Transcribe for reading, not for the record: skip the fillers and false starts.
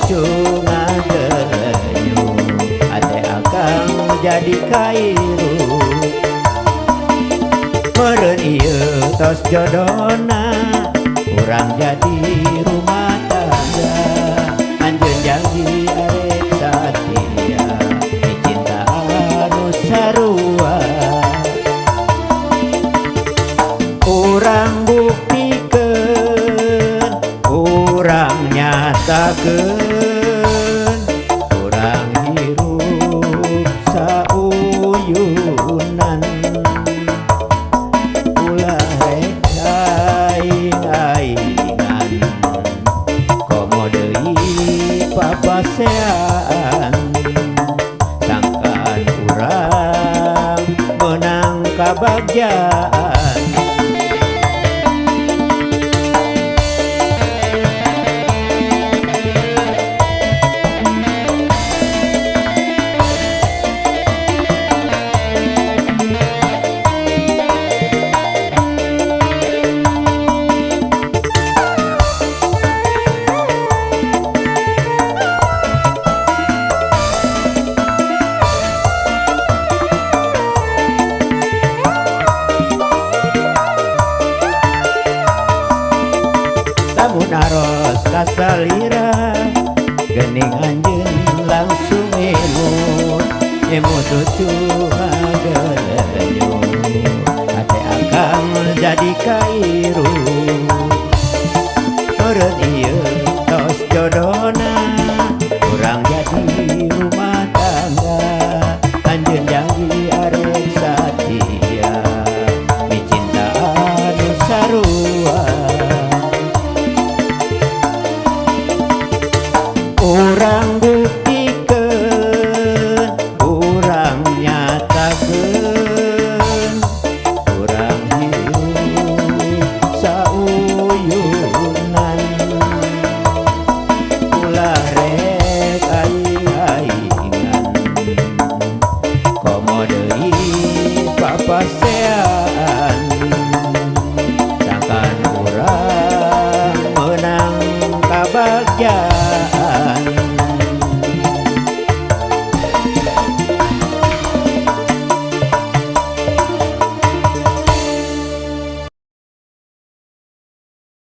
cucu ngagenyu ate akang jadi kairu meureun ieu tos jodona urang jadi rumah tangga anjeun janji arek satia di cinta anu sarua urang buktikeun urang nyatakeun urang hirup sauyunan ulah rek aing-aingan komo deui papasean sangkaan urang menang kabagjaan. Lamun aros kasalira geuning anjeun langsung emu cucu ngagenyu ate akang jadi kairu meureun ieu tos jodona urang jadi rumah tangga anjeun janji arek satia di cinta anu sarua urang buktikeun urang nyatakeun urang hirup sauyunan ulah rek aing-aingan komo deui papasean